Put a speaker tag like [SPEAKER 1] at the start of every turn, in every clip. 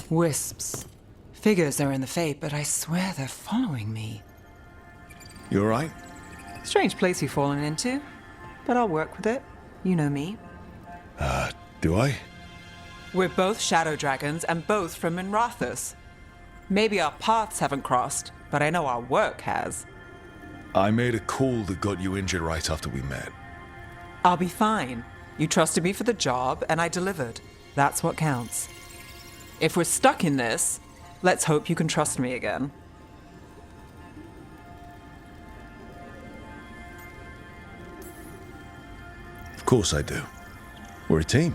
[SPEAKER 1] Wisps. Figures are in the Fate, but I swear they're following me.
[SPEAKER 2] You alright?
[SPEAKER 1] Strange place you've fallen into, but I'll work with it. You know me.
[SPEAKER 2] Do I?
[SPEAKER 1] We're both shadow dragons and both from Minrathous. Maybe our paths haven't crossed, but I know our work has.
[SPEAKER 2] I made a call that got you injured right after we met.
[SPEAKER 1] I'll be fine. You trusted me for the job, and I delivered. That's what counts. If we're stuck in this, let's hope you can trust me again.
[SPEAKER 2] Of course I do. We're a team.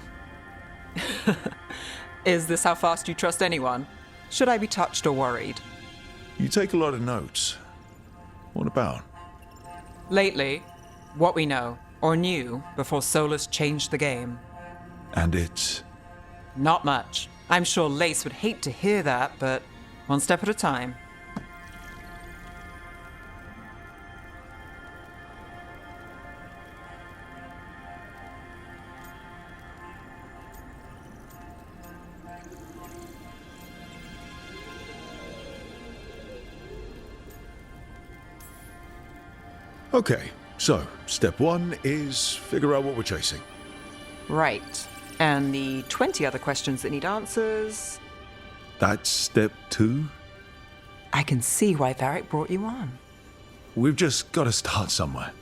[SPEAKER 1] Is this how fast you trust anyone? Should I be touched or worried?
[SPEAKER 2] You take a lot of notes. What about?
[SPEAKER 1] Lately, what we know, or knew, before Solus changed the game.
[SPEAKER 2] And it's...
[SPEAKER 1] Not much. I'm sure Lace would hate to hear that, but one step at a time.
[SPEAKER 2] Okay, so step one is figure out what we're chasing.
[SPEAKER 1] Right. And the 20 other questions that need answers...
[SPEAKER 2] That's step two?
[SPEAKER 1] I can see why Varric brought you on.
[SPEAKER 2] We've just got to start somewhere.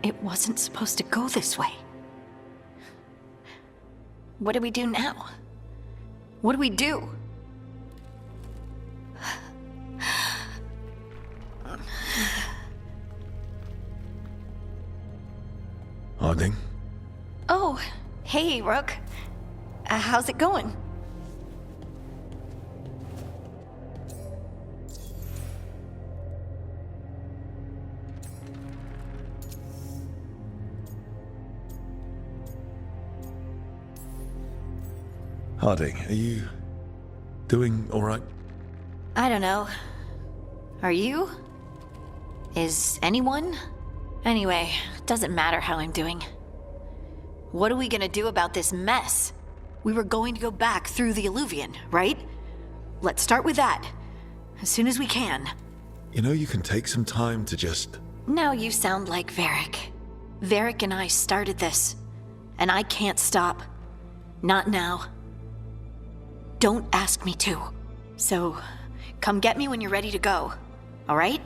[SPEAKER 3] It wasn't supposed to go this way. What do we do now? What do we do?
[SPEAKER 2] Harding?
[SPEAKER 3] Oh, hey, Rook. How's it going?
[SPEAKER 2] Harding, are you doing all right?
[SPEAKER 3] I don't know. Are you? Is anyone? Anyway, doesn't matter how I'm doing. What are we gonna do about this mess? We were going to go back through the Illuvian, right? Let's start with that. As soon as we can.
[SPEAKER 2] You know, you can take some time to just...
[SPEAKER 3] Now you sound like Varric. Varric and I started this. And I can't stop. Not now. Don't ask me to. So, come get me when you're ready to go. All right?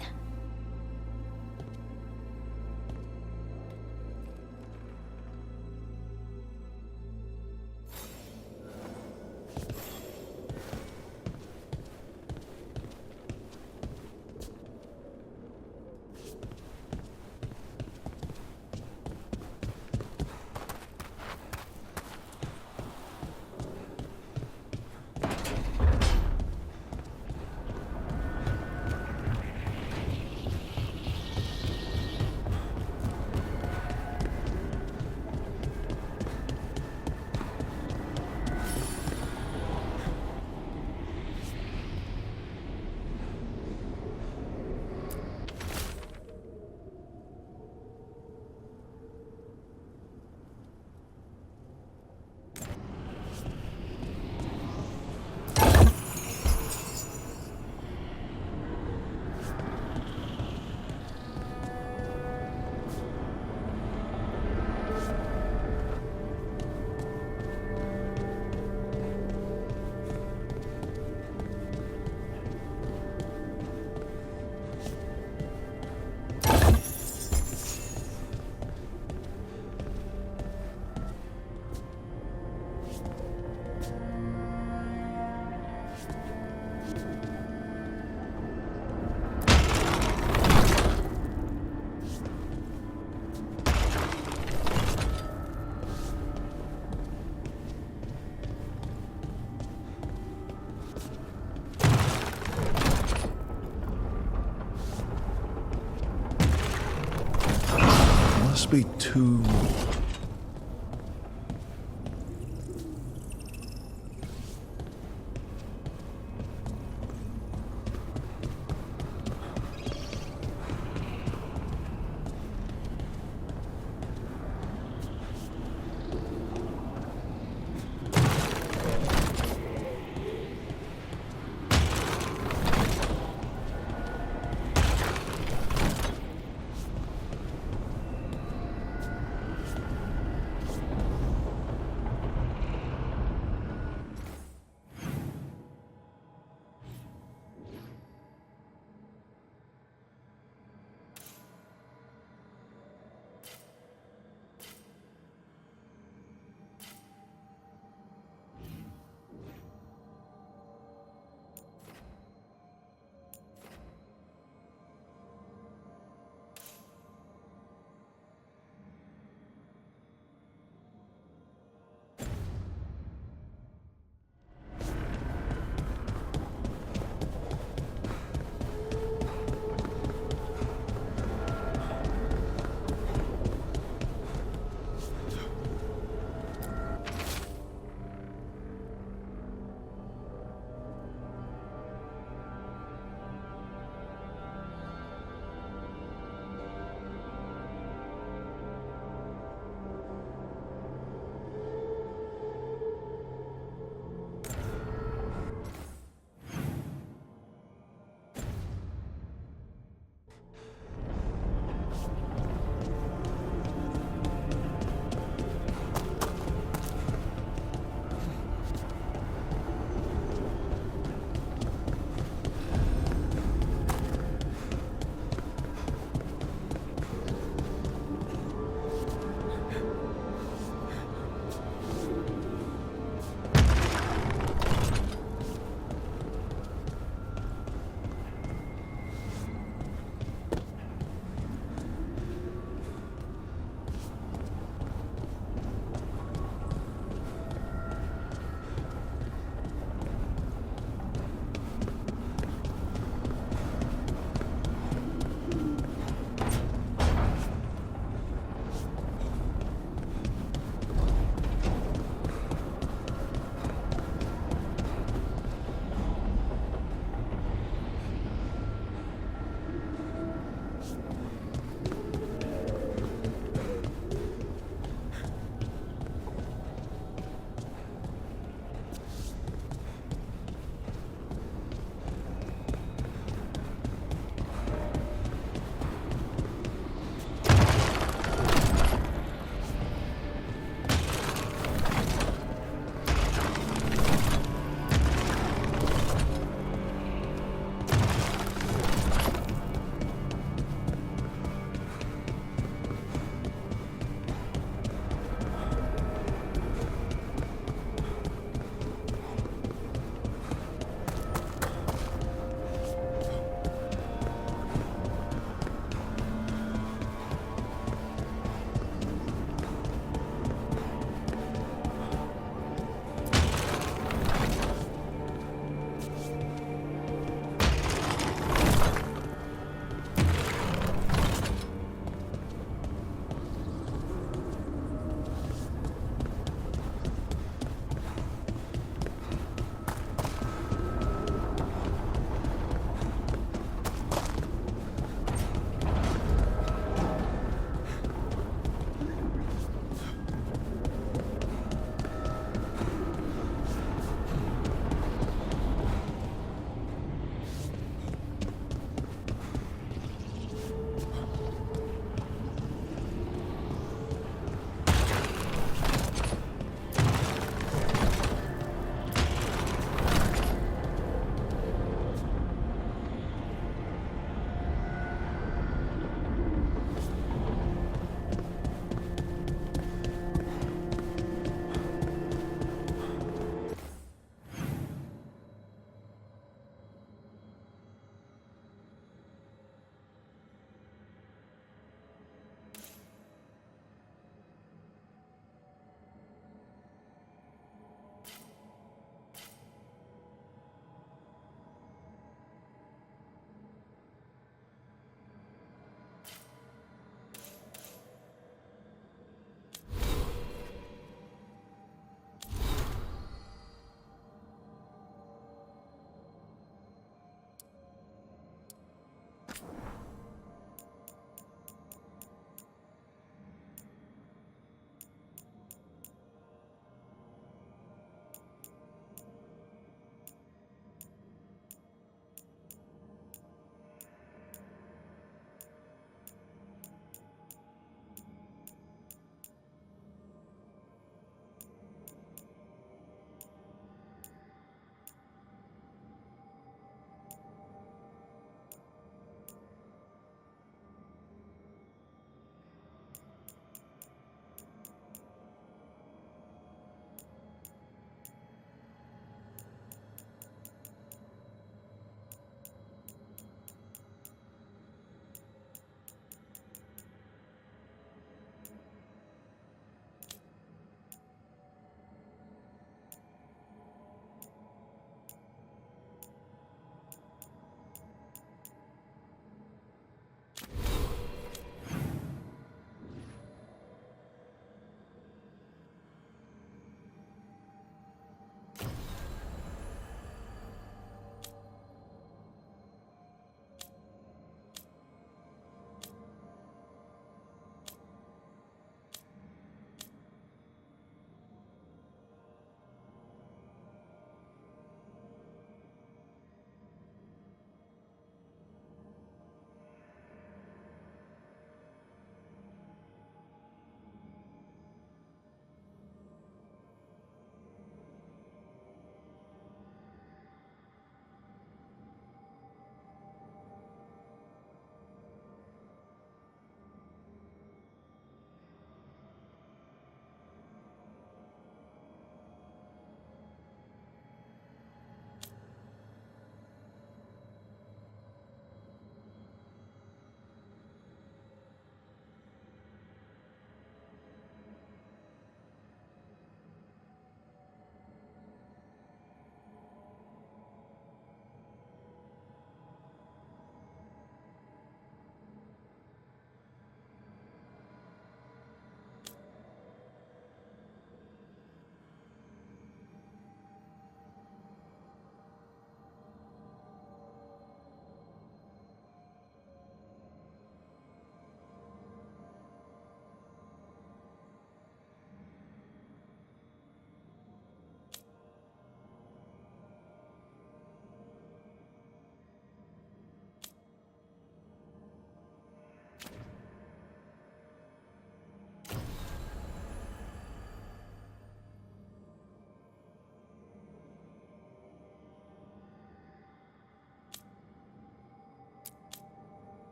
[SPEAKER 2] must be too...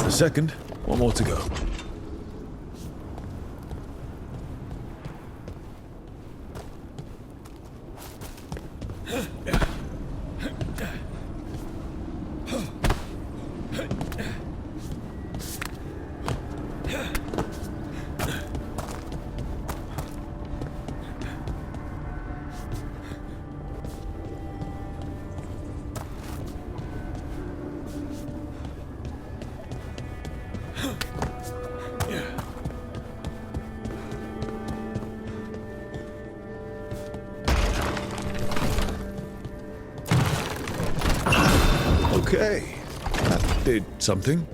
[SPEAKER 2] the second. One more to go. Okay, that did something.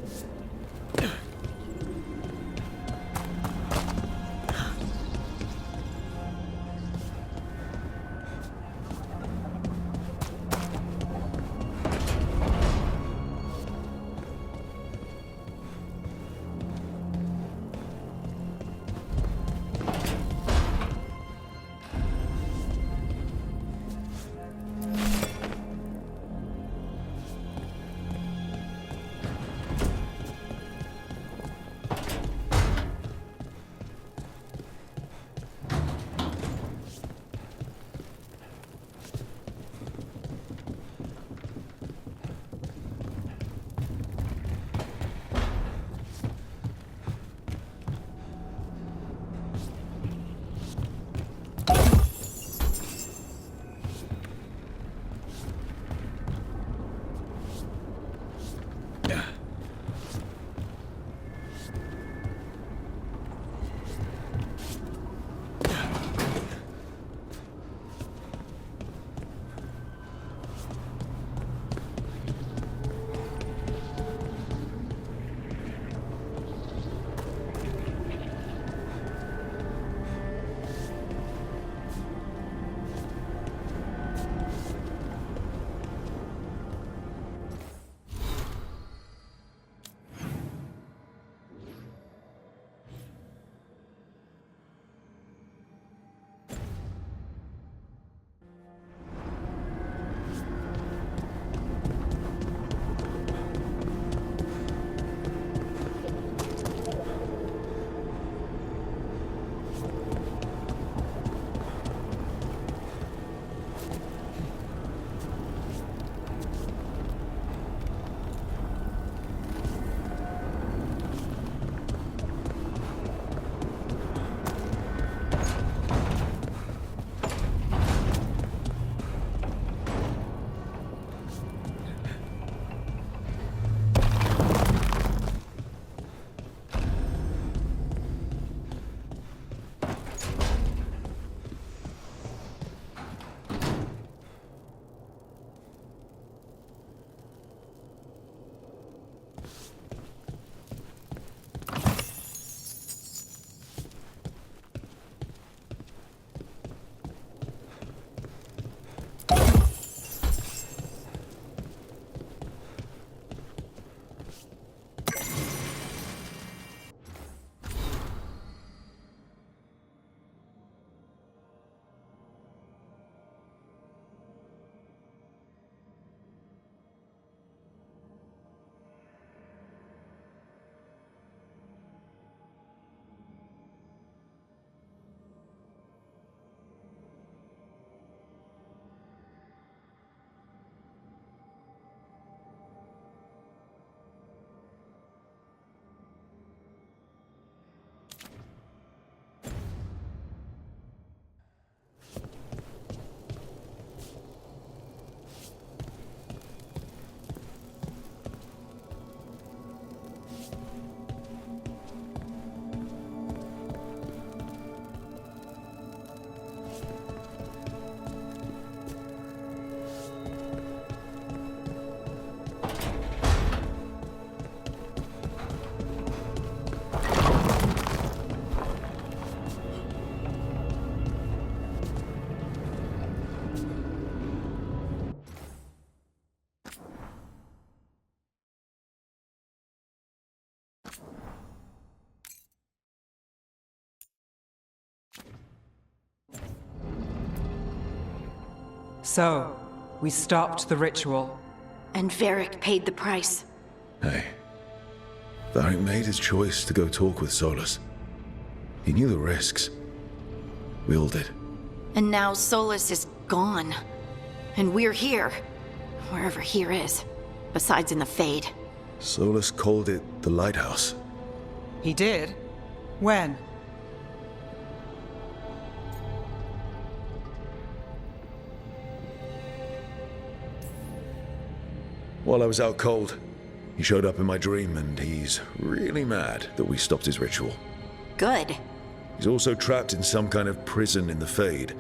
[SPEAKER 1] So, we stopped the ritual.
[SPEAKER 3] And Varric paid the price.
[SPEAKER 2] Hey, Varric made his choice to go talk with Solus. He knew the risks. We all did.
[SPEAKER 3] And now Solus is gone. And we're here. Wherever here is. Besides in the Fade.
[SPEAKER 2] Solus called it the Lighthouse.
[SPEAKER 1] He did? When?
[SPEAKER 2] While I was out cold, he showed up in my dream, and he's really mad that we stopped his ritual.
[SPEAKER 3] Good.
[SPEAKER 2] He's also trapped in some kind of prison in the Fade.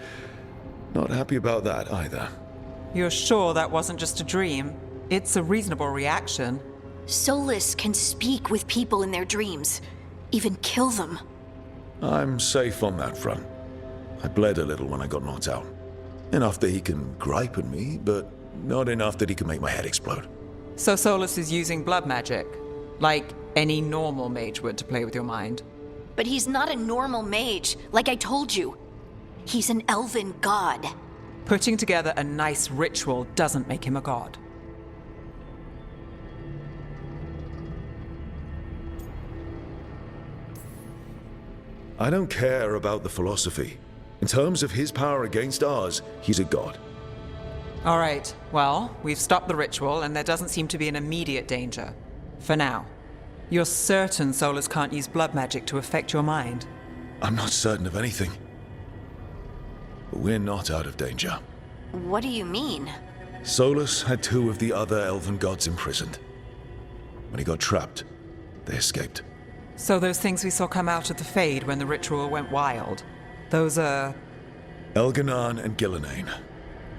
[SPEAKER 2] Not happy about that either.
[SPEAKER 1] You're sure that wasn't just a dream? It's a reasonable reaction.
[SPEAKER 3] Solus can speak with people in their dreams. Even kill them.
[SPEAKER 2] I'm safe on that front. I bled a little when I got knocked out. Enough that he can gripe at me, but not enough that he can make my head explode.
[SPEAKER 1] So Solus is using blood magic, like any normal mage would to play with your mind.
[SPEAKER 3] But he's not a normal mage, like I told you. He's an elven god.
[SPEAKER 1] Putting together a nice ritual doesn't make him a god.
[SPEAKER 2] I don't care about the philosophy. In terms of his power against ours, he's a god.
[SPEAKER 1] All right, well, we've stopped the ritual and there doesn't seem to be an immediate danger. For now. You're certain Solus can't use blood magic to affect your mind?
[SPEAKER 2] I'm not certain of anything. But we're not out of danger.
[SPEAKER 3] What do you mean?
[SPEAKER 2] Solus had 2 of the other elven gods imprisoned. When he got trapped, they escaped.
[SPEAKER 1] So those things we saw come out of the Fade when the ritual went wild, those are...
[SPEAKER 2] Elganan and Gillenane.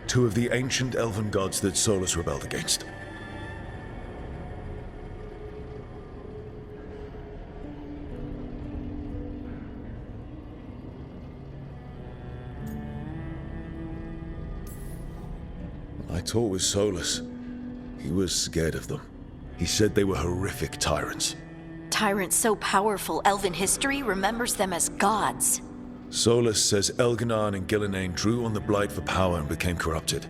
[SPEAKER 2] 2 of the ancient elven gods that Solus rebelled against. When I talked with Solus, he was scared of them. He said they were horrific tyrants.
[SPEAKER 3] Tyrants so powerful, elven history remembers them as gods.
[SPEAKER 2] Solus says Elganan and Gillenane drew on the Blight for power and became corrupted.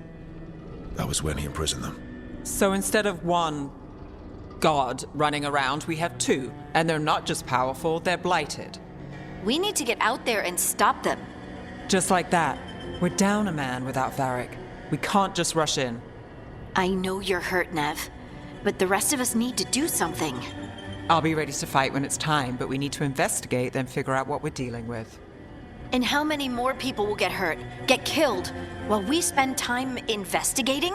[SPEAKER 2] That was when he imprisoned them.
[SPEAKER 1] So instead of one god running around, we have 2. And they're not just powerful, they're blighted.
[SPEAKER 3] We need to get out there and stop them.
[SPEAKER 1] Just like that. We're down a man without Varric. We can't just rush in.
[SPEAKER 3] I know you're hurt, Nev. But the rest of us need to do something.
[SPEAKER 1] I'll be ready to fight when it's time, but we need to investigate, then figure out what we're dealing with.
[SPEAKER 3] And how many more people will get hurt, get killed, while we spend time investigating?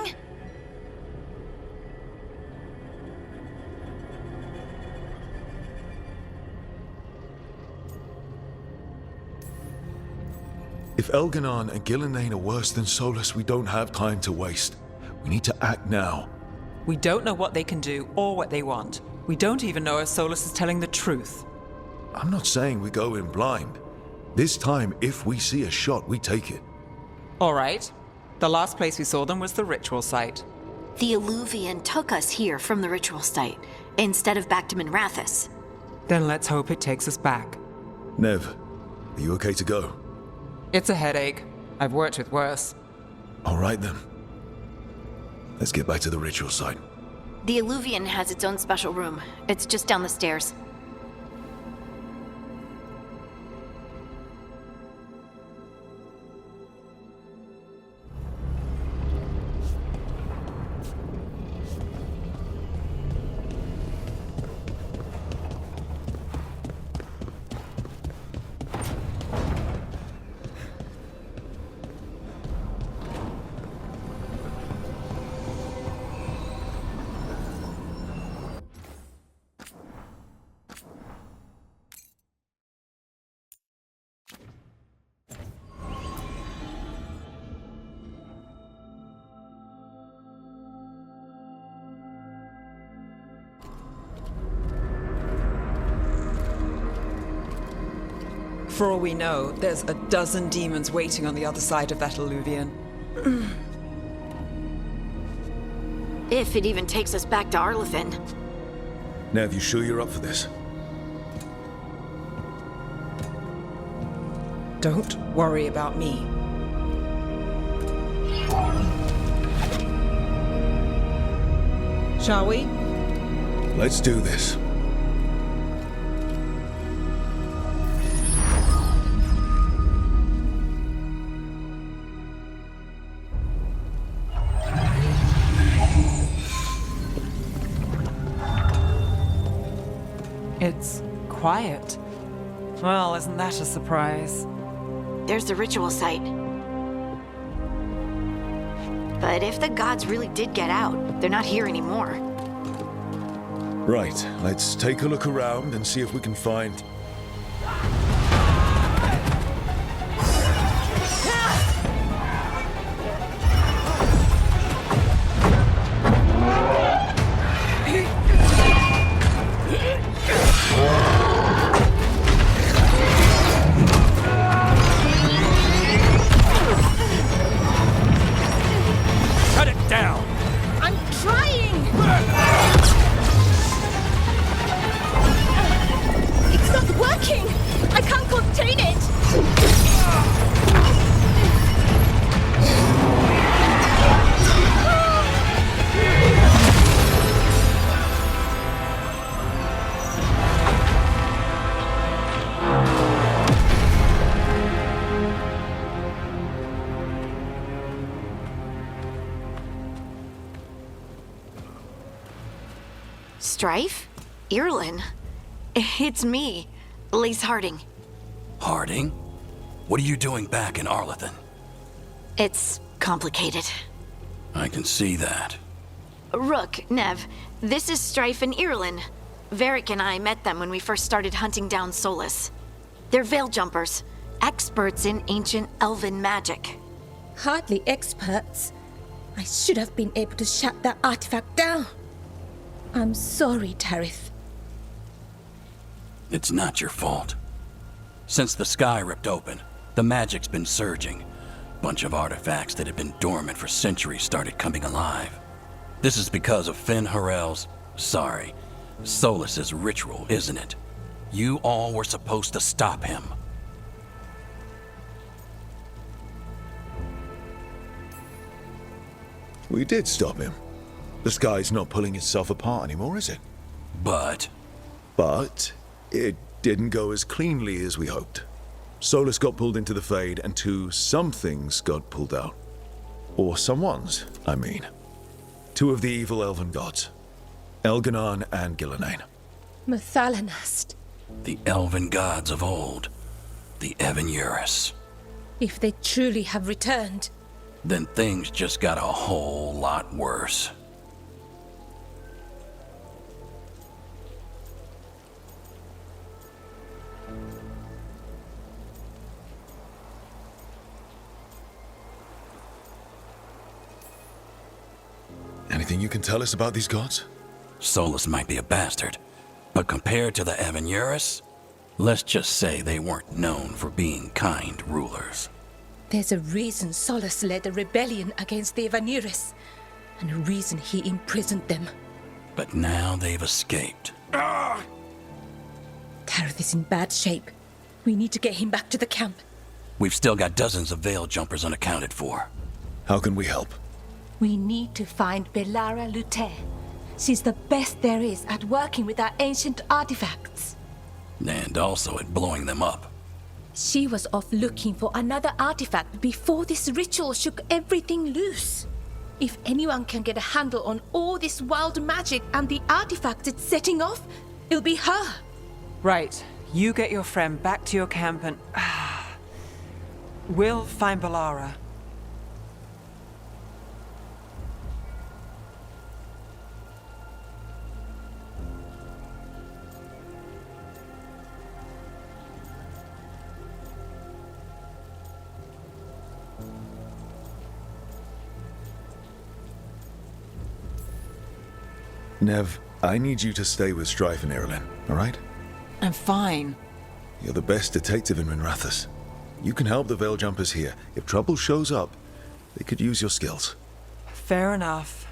[SPEAKER 2] If Elganan and Gillenane are worse than Solus, we don't have time to waste. We need to act now.
[SPEAKER 1] We don't know what they can do or what they want. We don't even know if Solus is telling the truth.
[SPEAKER 2] I'm not saying we go in blind. This time, if we see a shot, we take it.
[SPEAKER 1] All right. The last place we saw them was the ritual site.
[SPEAKER 3] The Illuvian took us here from the ritual site, instead of back to Minrathous.
[SPEAKER 1] Then let's hope it takes us back.
[SPEAKER 2] Nev, are you okay to go?
[SPEAKER 1] It's a headache. I've worked with worse.
[SPEAKER 2] All right then. Let's get back to the ritual site.
[SPEAKER 3] The Illuvian has its own special room. It's just down the stairs.
[SPEAKER 1] For all we know, there's a dozen demons waiting on the other side of that Illuvian.
[SPEAKER 3] If it even takes us back to Arlithin.
[SPEAKER 2] Nev, you sure you're up for this?
[SPEAKER 1] Don't worry about me. Shall we?
[SPEAKER 2] Let's do this.
[SPEAKER 1] It's quiet. Well, isn't that a surprise?
[SPEAKER 3] There's the ritual site. But if the gods really did get out, they're not here anymore.
[SPEAKER 2] Right, let's take a look around and see if we can find...
[SPEAKER 4] Cut it down!
[SPEAKER 5] I'm trying! It's not working! I can't contain it!
[SPEAKER 3] Strife? Irlin? It's me, Lace Harding.
[SPEAKER 4] Harding? What are you doing back in Arlethan?
[SPEAKER 3] It's complicated.
[SPEAKER 4] I can see that.
[SPEAKER 3] Rook, Nev, this is Strife and Irlin. Varric and I met them when we first started hunting down Solus. They're veil jumpers, experts in ancient elven magic.
[SPEAKER 5] Hardly experts. I should have been able to shut that artifact down. I'm sorry, Tarith.
[SPEAKER 4] It's not your fault. Since the sky ripped open, the magic's been surging. Bunch of artifacts that had been dormant for centuries started coming alive. This is because of Finn Harel's, Solus's ritual, isn't it? You all were supposed to stop him.
[SPEAKER 2] We did stop him. The sky's not pulling itself apart anymore, is it?
[SPEAKER 4] But
[SPEAKER 2] But it didn't go as cleanly as we hoped. Solus got pulled into the Fade, and some things got pulled out. Or someone's, I mean. Two of the evil elven gods. Elganon and Gillenane.
[SPEAKER 5] Mathalanast.
[SPEAKER 4] the elven gods of old, the Evan-Eurus.
[SPEAKER 5] If they truly have returned.
[SPEAKER 4] Then things just got a whole lot worse.
[SPEAKER 2] Anything you can tell us about these gods?
[SPEAKER 4] Solus might be a bastard, but compared to the Evan-Eurus, let's just say they weren't known for being kind rulers.
[SPEAKER 5] There's a reason Solus led a rebellion against the Evan-Eurus, and a reason he imprisoned them.
[SPEAKER 4] But now they've escaped.
[SPEAKER 5] Tareth is in bad shape. We need to get him back to the camp.
[SPEAKER 4] We've still got dozens of veil jumpers unaccounted for.
[SPEAKER 2] How can we help?
[SPEAKER 5] We need to find Belara Lute. She's the best there is at working with our ancient artifacts.
[SPEAKER 4] And also at blowing them up.
[SPEAKER 5] She was off looking for another artifact before this ritual shook everything loose. If anyone can get a handle on all this wild magic and the artifacts it's setting off, it'll be her.
[SPEAKER 1] Right. You get your friend back to your camp and... we'll find Belara.
[SPEAKER 2] Nev, I need you to stay with Strife and Irilyn, all right?
[SPEAKER 1] I'm fine.
[SPEAKER 2] You're the best detective in Minrathous. You can help the Veil Jumpers here. If trouble shows up, they could use your skills.
[SPEAKER 1] Fair enough.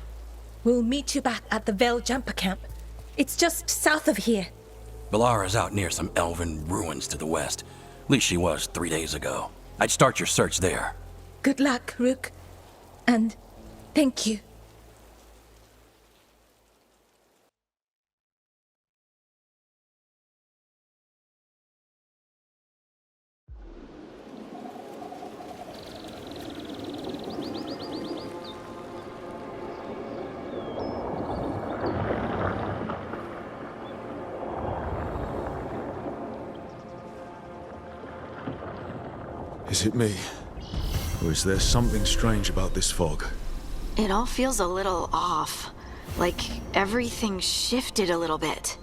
[SPEAKER 5] We'll meet you back at the Veil Jumper camp. It's just south of here.
[SPEAKER 4] Belara's out near some elven ruins to the west. At least she was 3 days ago. I'd start your search there.
[SPEAKER 5] Good luck, Rook. And thank you.
[SPEAKER 2] Is it me? Or is there something strange about this fog?
[SPEAKER 3] It all feels a little off. Like everything shifted a little bit.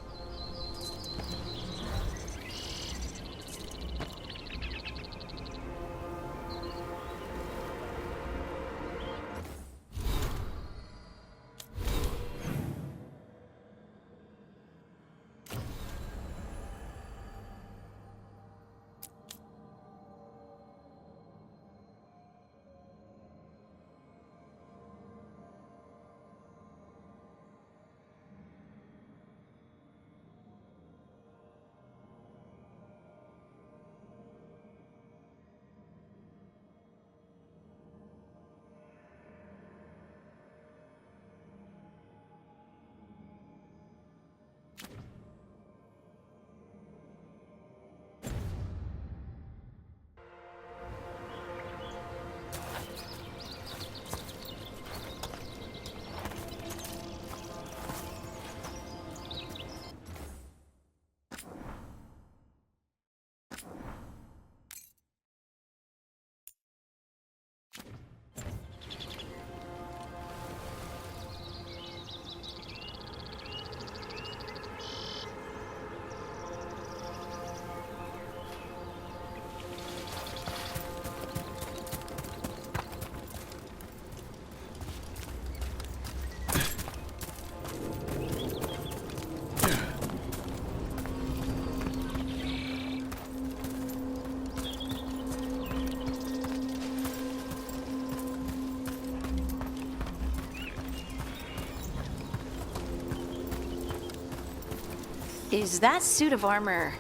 [SPEAKER 3] Is that suit of armor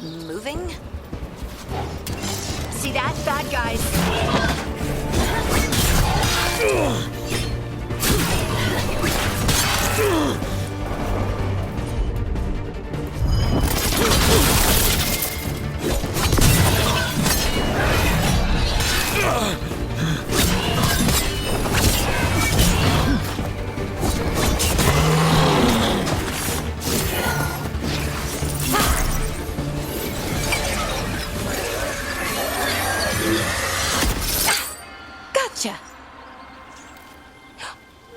[SPEAKER 3] moving? See that? Bad guys. Gotcha.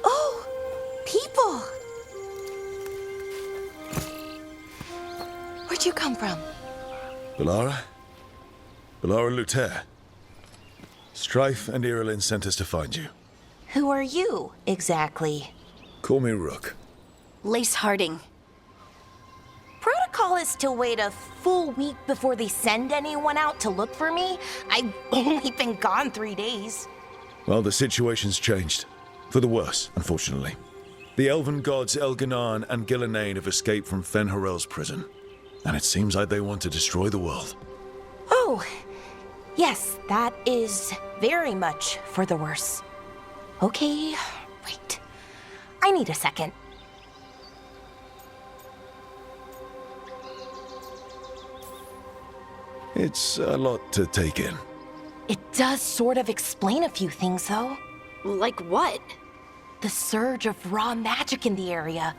[SPEAKER 3] Oh, people. Where'd you come from?
[SPEAKER 2] Bellara? Bellara Luther. Strife and Irilyn sent us to find you.
[SPEAKER 6] Who are you, exactly?
[SPEAKER 2] Call me Rook.
[SPEAKER 3] Lace Harding.
[SPEAKER 6] Protocol is to wait a full week before they send anyone out to look for me. I've only been gone 3 days.
[SPEAKER 2] Well, the situation's changed. For the worse, unfortunately. The elven gods Elganan and Gillenane have escaped from Fen'Harel's prison. And it seems like they want to destroy the world.
[SPEAKER 6] Oh, yes, that is very much for the worse. Okay, wait. I need a second.
[SPEAKER 2] It's a lot to take in.
[SPEAKER 6] It does sort of explain a few things, though.
[SPEAKER 3] Like what?
[SPEAKER 6] The surge of raw magic in the area.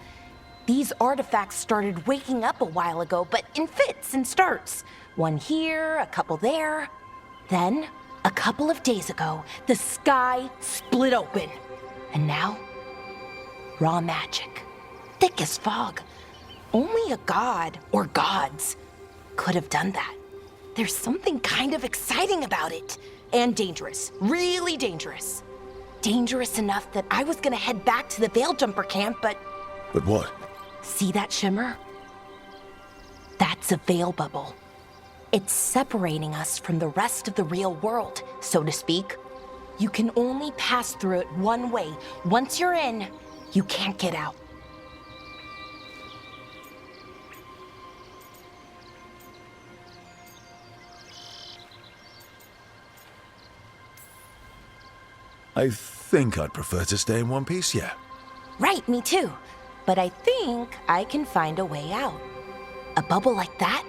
[SPEAKER 6] These artifacts started waking up a while ago, but in fits and starts. One here, a couple there. Then, a couple of days ago, the sky split open. And now, raw magic. Thick as fog. Only a god, or gods, could have done that. There's something kind of exciting about it. And dangerous. Really dangerous. Dangerous enough that I was gonna head back to the Veil Jumper camp, but...
[SPEAKER 2] But what?
[SPEAKER 6] See that shimmer? That's a veil bubble. It's separating us from the rest of the real world, so to speak. You can only pass through it one way. Once you're in, you can't get out.
[SPEAKER 2] I think I'd prefer to stay in one piece, yeah.
[SPEAKER 6] Right, me too. But I think I can find a way out. A bubble like that?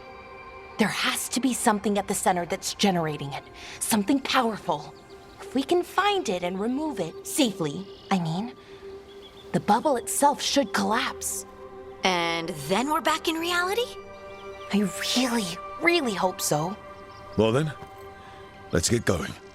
[SPEAKER 6] There has to be something at the center that's generating it. Something powerful. If we can find it and remove it, safely, I mean, the bubble itself should collapse.
[SPEAKER 3] And then we're back in reality?
[SPEAKER 6] I really, really hope so.
[SPEAKER 2] Well then, Let's get going.